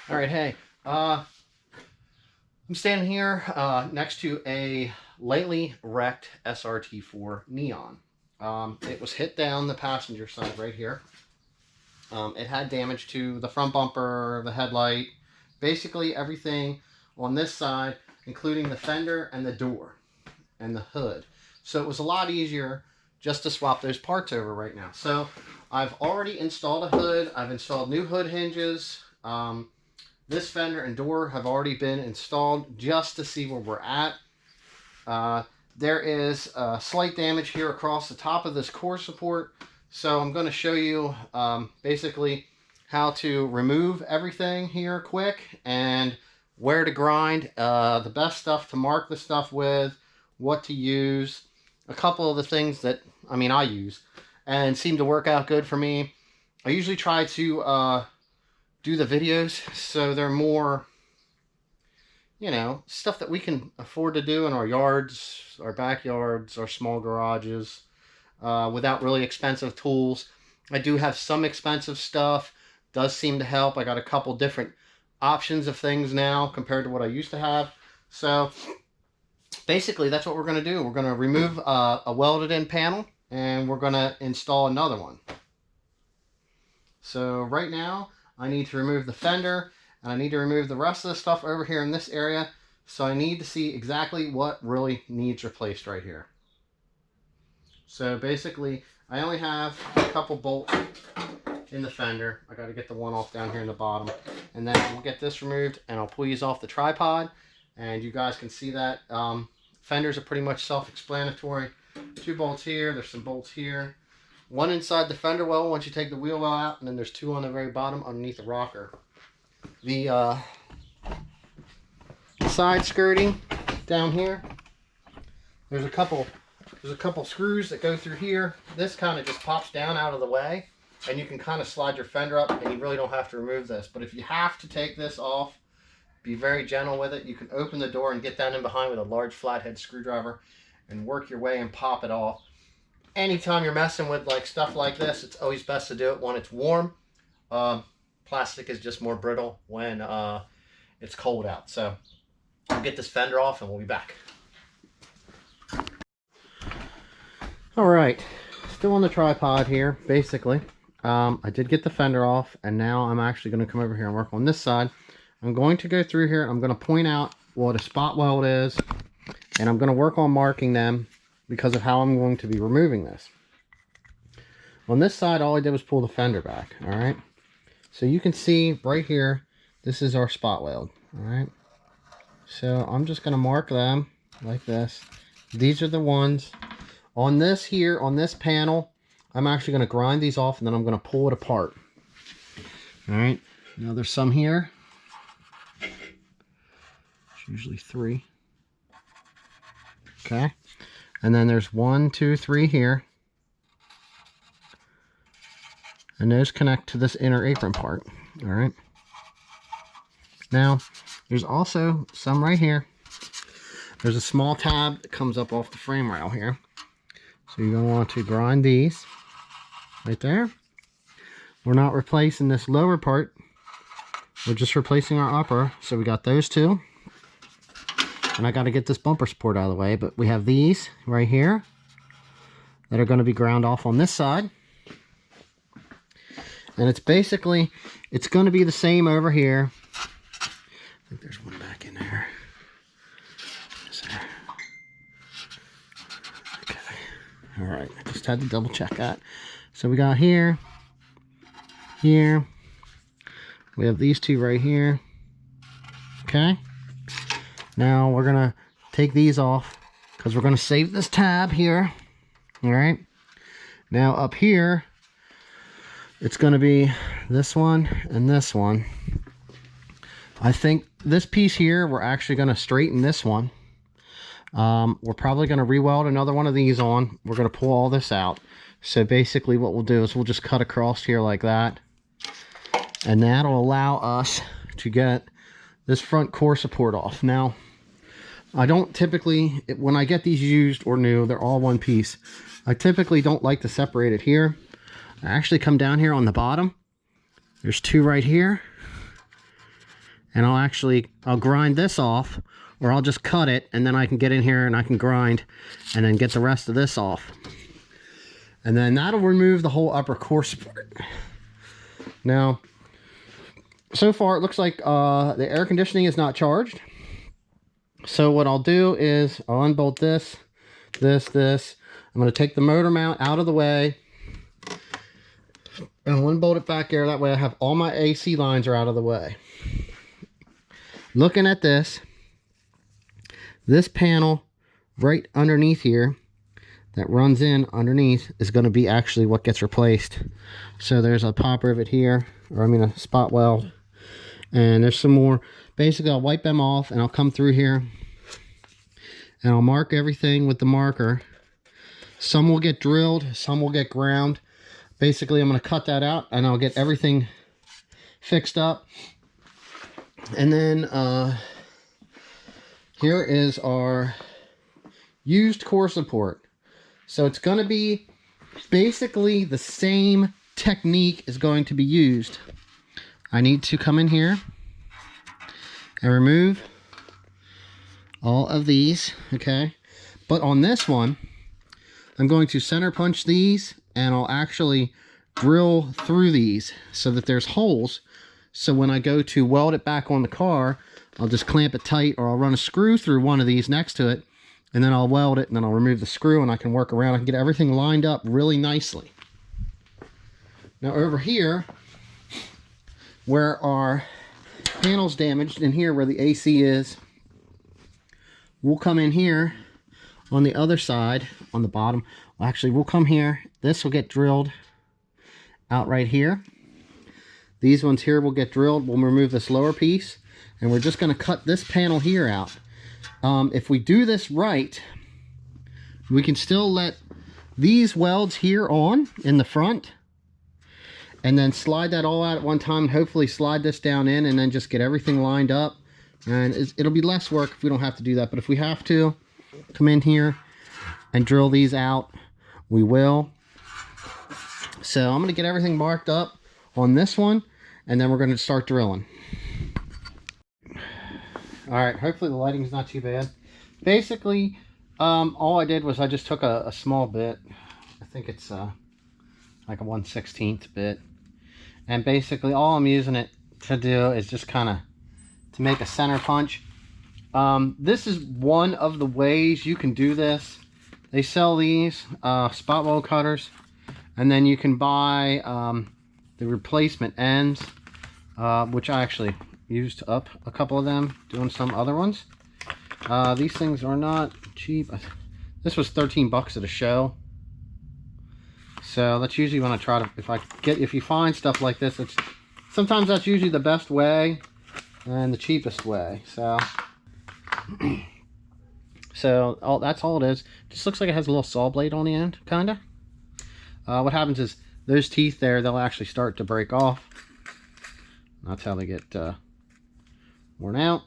All right, hey, I'm standing here next to a lately wrecked SRT4 Neon. It was hit down the passenger side right here. It had damage to the front bumper, the headlight, basically everything on this side, including the fender and the door and the hood. So it was a lot easier just to swap those parts over right now. So I've already installed a hood. I've installed new hood hinges. This fender and door have already been installed just to see where we're at. There is slight damage here across the top of this core support. So I'm going to show you basically how to remove everything here quick and where to grind, the best stuff to mark the stuff with, what to use, a couple of the things that, I use and seem to work out good for me. I usually try to do the videos so they're more, stuff that we can afford to do in our yards, our backyards, our small garages, without really expensive tools. I do have some expensive stuff. Does seem to help. I got a couple different options of things now compared to what I used to have. So basically that's what we're going to do. We're going to remove a welded in panel and we're going to install another one. So right now I need to remove the fender and I need to remove the rest of the stuff over here in this area. So I need to see exactly what really needs replaced right here. So basically I only have a couple bolts in the fender. I got to get the one off down here in the bottom, and then we'll get this removed and I'll pull these off the tripod and you guys can see that. Fenders are pretty much self-explanatory. 2 bolts here, there's some bolts here, one inside the fender well once you take the wheel well out, and then there's 2 on the very bottom underneath the rocker. The side skirting down here, there's a couple screws that go through here. This kind of just pops down out of the way and you can kind of slide your fender up and you really don't have to remove this. But if you have to take this off, be very gentle with it. You can open the door and get down in behind with a large flathead screwdriver and work your way and pop it off. Anytime you're messing with stuff like this, it's always best to do it when it's warm. Plastic is just more brittle when it's cold out. So I'll get this fender off and we'll be back. All right, still on the tripod here, basically. I did get the fender off, and now I'm actually going to come over here and work on this side. I'm going to go through here. I'm going to point out what a spot weld is, and I'm going to work on marking them because of how I'm going to be removing this. On this side, all I did was pull the fender back, all right? So you can see right here, this is our spot weld, all right? So I'm just going to mark them like this. These are the ones. On this here, on this panel, I'm actually going to grind these off and then I'm going to pull it apart. All right, now there's some here. It's usually 3. Okay, and then there's 1, 2, 3 here. And those connect to this inner apron part. All right. Now, there's also some right here. There's a small tab that comes up off the frame rail here. So you're going to want to grind these right there. We're not replacing this lower part. We're just replacing our upper. So we got those 2. And I got to get this bumper support out of the way. But we have these right here that are going to be ground off on this side. And it's basically, it's going to be the same over here. I think there's one back in there. Okay. All right. I just had to double check that. So we got here, here. We have these 2 right here. Okay. Now we're going to take these off because we're going to save this tab here. All right. Now up here, it's going to be this one and this one. I think this piece here, we're actually going to straighten this one. We're probably going to re-weld another one of these on. We're going to pull all this out. So basically what we'll do is we'll just cut across here like that. And that'll allow us to get this front core support off. Now, I don't typically, when I get these used or new, they're all one piece. I typically don't like to separate it here. I actually come down here on the bottom. There's 2 right here. and I'll grind this off, or I'll just cut it, and then I can get in here and I can grind and then get the rest of this off. And then that'll remove the whole upper core support. Now, so far it looks like the air conditioning is not charged. So what I'll do is I'll unbolt this. I'm going to take the motor mount out of the way. And I'll unbolt it back there. That way I have all my AC lines are out of the way. Looking at this panel right underneath here that runs in underneath is going to be actually what gets replaced. So there's a pop rivet here, or I mean a spot weld, and there's some more. Basically I'll wipe them off and I'll come through here and I'll mark everything with the marker. Some will get drilled, some will get ground. Basically I'm going to cut that out and I'll get everything fixed up. And then here is our used core support. So it's going to be basically the same technique is going to be used. I need to come in here and remove all of these, okay? But on this one, I'm going to center punch these, and I'll actually drill through these so that there's holes. So when I go to weld it back on the car, I'll just clamp it tight, or I'll run a screw through one of these next to it, and then I'll weld it, and then I'll remove the screw, and I can work around. I can get everything lined up really nicely. Now over here, where our panel's damaged, in here where the AC is, we'll come in here on the other side, on the bottom. Well, actually, we'll come here. This will get drilled out right here. These ones here will get drilled. We'll remove this lower piece, and we're just going to cut this panel here out. If we do this right, we can still let these welds here on in the front, and then slide that all out at one time, and hopefully slide this down in, and then just get everything lined up. And it'll be less work if we don't have to do that, but if we have to come in here and drill these out, we will. So I'm going to get everything marked up on this one, and then we're going to start drilling. Alright, hopefully the lighting's not too bad. Basically, all I did was I just took a small bit. I think it's like a 1/16 bit. And basically all I'm using it to do is just kind of to make a center punch. This is one of the ways you can do this. They sell these spot weld cutters, and then you can buy the replacement ends, which I actually used up a couple of them doing some other ones. These things are not cheap. This was 13 bucks at a show. So that's usually when I try to, if you find stuff like this, it's sometimes that's usually the best way and the cheapest way. So that's all it is. Just looks like it has a little saw blade on the end, kinda. What happens is those teeth there, they'll actually start to break off. That's how they get worn out.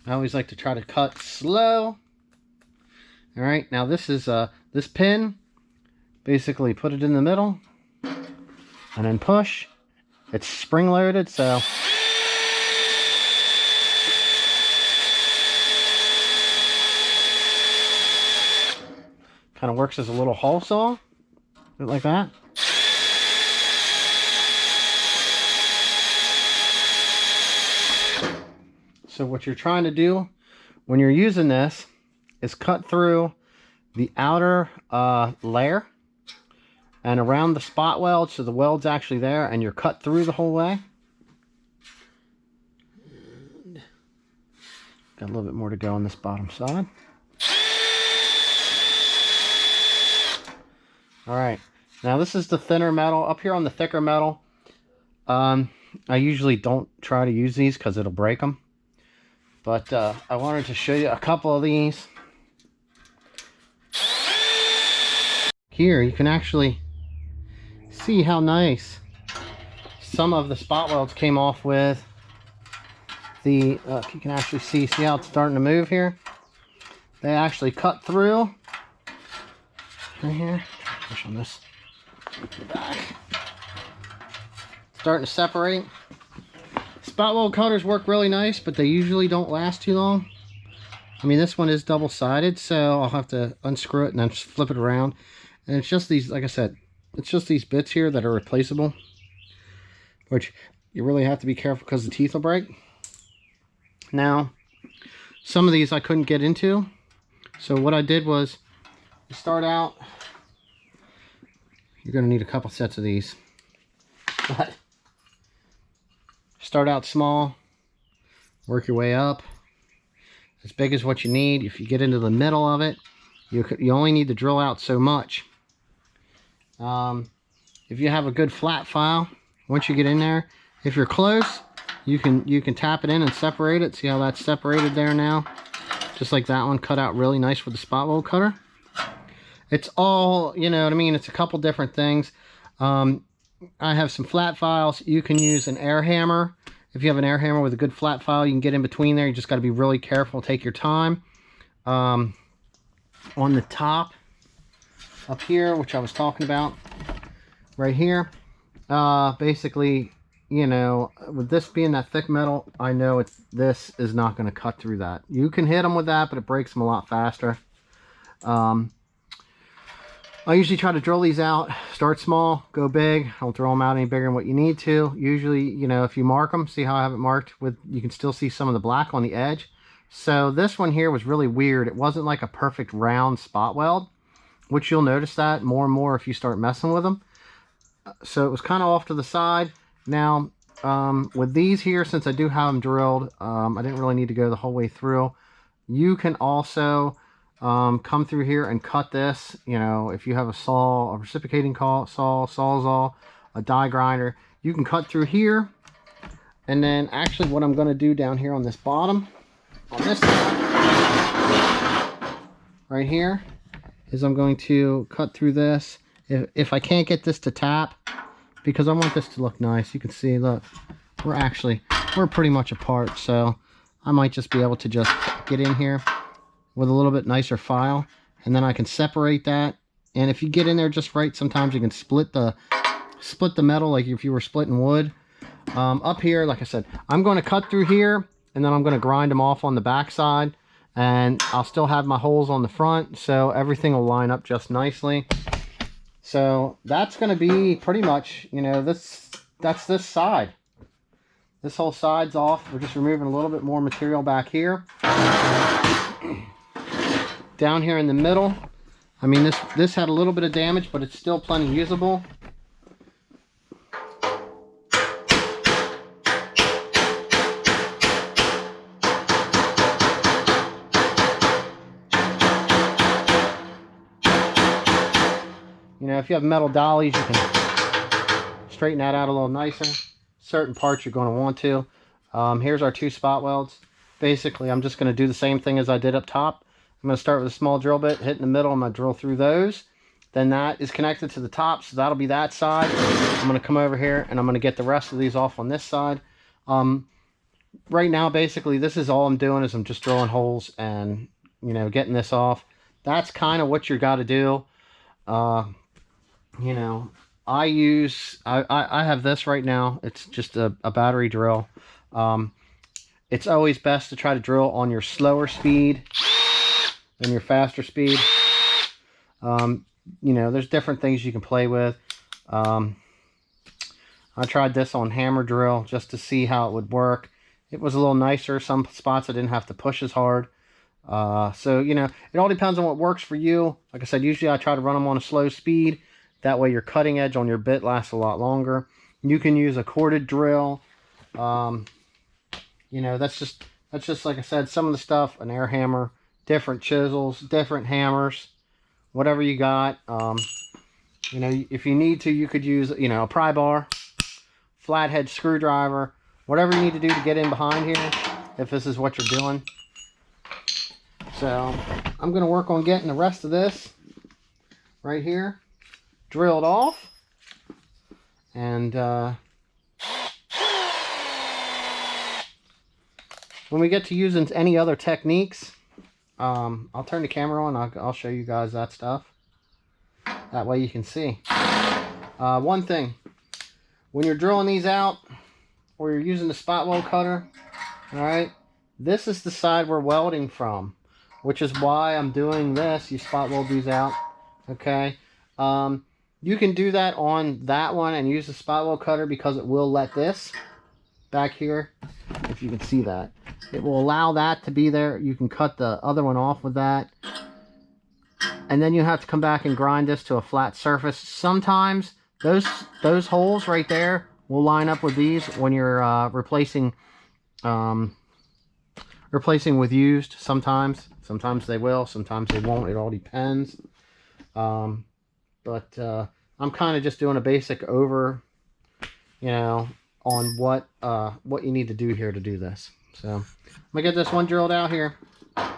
I always like to try to cut slow. All right, now this is this pin. Basically, put it in the middle, and then push. It's spring loaded, so kind of works as a little hole saw, like that. So what you're trying to do when you're using this is cut through the outer layer and around the spot weld, so the weld's actually there, and you're cut through the whole way. And got a little bit more to go on this bottom side. All right, now this is the thinner metal. Up here on the thicker metal, I usually don't try to use these because it'll break them. But I wanted to show you a couple of these. Here you can actually see how nice some of the spot welds came off with. The you can actually see how it's starting to move here. They actually cut through right here. Push on this back. Starting to separate. spot weld cutters work really nice, but they usually don't last too long. I mean, this one is double-sided, so I'll have to unscrew it and then just flip it around. And it's just these, like I said, it's just these bits here that are replaceable, which you really have to be careful because the teeth will break. Now, some of these I couldn't get into, so what I did was, you start out, you're going to need a couple sets of these. But start out small, work your way up. As big as what you need. If you get into the middle of it, you only need to drill out so much. If you have a good flat file, once you get in there, if you're close, you can tap it in and separate it. See how that's separated there now? Just like that one, cut out really nice with the spot weld cutter. It's all, you know what I mean, it's a couple different things. I have some flat files. You can use an air hammer. If you have an air hammer with a good flat file, you can get in between there. You just got to be really careful, take your time. On the top up here, which I was talking about right here, basically, you know, with this being that thick metal, I know this is not going to cut through that. You can hit them with that, but it breaks them a lot faster. I usually try to drill these out, start small, go big. Don't throw them out any bigger than what you need to. Usually, you know, if you mark them, see how I have it marked with, you can still see some of the black on the edge. So this one here was really weird. It wasn't like a perfect round spot weld, which you'll notice that more and more if you start messing with them. So it was kind of off to the side. Now, with these here, since I do have them drilled, I didn't really need to go the whole way through. You can also come through here and cut this. You know, if you have a saw, a reciprocating sawzall, a die grinder, you can cut through here. And then actually what I'm going to do down here on this bottom, on this side, right here, is I'm going to cut through this. If I can't get this to tap, because I want this to look nice, you can see, look, we're pretty much apart, so I might just be able to just get in here with a little bit nicer file, and then I can separate that. And if you get in there just right, sometimes you can split the metal like if you were splitting wood. Up here, like I said, I'm going to cut through here, and then I'm going to grind them off on the back side, and I'll still have my holes on the front, so everything will line up just nicely. So that's going to be pretty much, you know, that's this side. This whole side's off. We're just removing a little bit more material back here. Down here in the middle, I mean, this had a little bit of damage, but it's still plenty usable. You know, if you have metal dollies, you can straighten that out a little nicer. Certain parts you're going to want to. Here's our 2 spot welds. Basically, I'm just going to do the same thing as I did up top. I'm going to start with a small drill bit, hit in the middle, I'm going to drill through those. Then that is connected to the top, so that'll be that side. I'm going to come over here and I'm going to get the rest of these off on this side. Right now, basically, this is all I'm doing is I'm just drilling holes and, you know, getting this off. That's kind of what you got to do. You know, I have this right now. It's just a battery drill. It's always best to try to drill on your slower speed than your faster speed. You know, there's different things you can play with. I tried this on hammer drill just to see how it would work. It was a little nicer. Some spots I didn't have to push as hard. So, you know, it all depends on what works for you. Like I said, usually I try to run them on a slow speed. That way your cutting edge on your bit lasts a lot longer. You can use a corded drill. You know, that's just like I said, some of the stuff, an air hammer, different chisels, different hammers, whatever you got. You know, if you need to, you could use, you know, a pry bar, flathead screwdriver, whatever you need to do to get in behind here, if this is what you're doing. So I'm going to work on getting the rest of this right here drilled off. And when we get to using any other techniques, I'll turn the camera on. I'll show you guys that stuff. That way you can see. One thing, when you're drilling these out, or you're using the spot weld cutter, all right, this is the side we're welding from, which is why I'm doing this. You spot weld these out, okay? You can do that on that one and use the spot weld cutter because it will let this back here, if you can see that. It will allow that to be there. You can cut the other one off with that. And then you have to come back and grind this to a flat surface. Sometimes those holes right there will line up with these when you're replacing with used. Sometimes they will, sometimes they won't. It all depends. But I'm kind of just doing a basic over, on what you need to do here to do this. So I'm gonna get this one drilled out here. All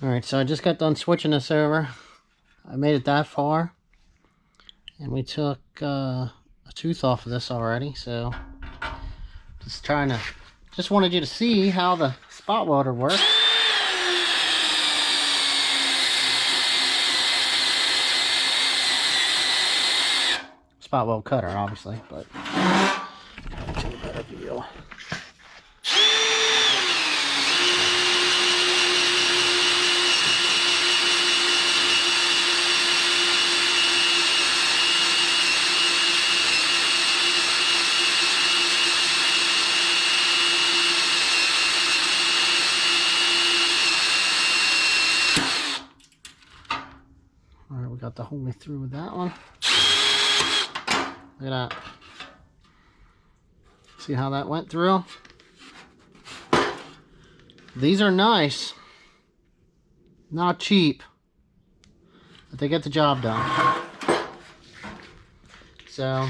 right, so I just got done switching this over. I made it that far, and we took a tooth off of this already. So just wanted you to see how the spot welder works. Spot weld cutter, obviously, but to a better view. All right, we got the whole way through with that one. Look at that. See how that went through? These are nice. Not cheap. But they get the job done. So,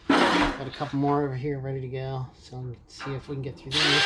got a couple more over here ready to go. So let's see if we can get through these.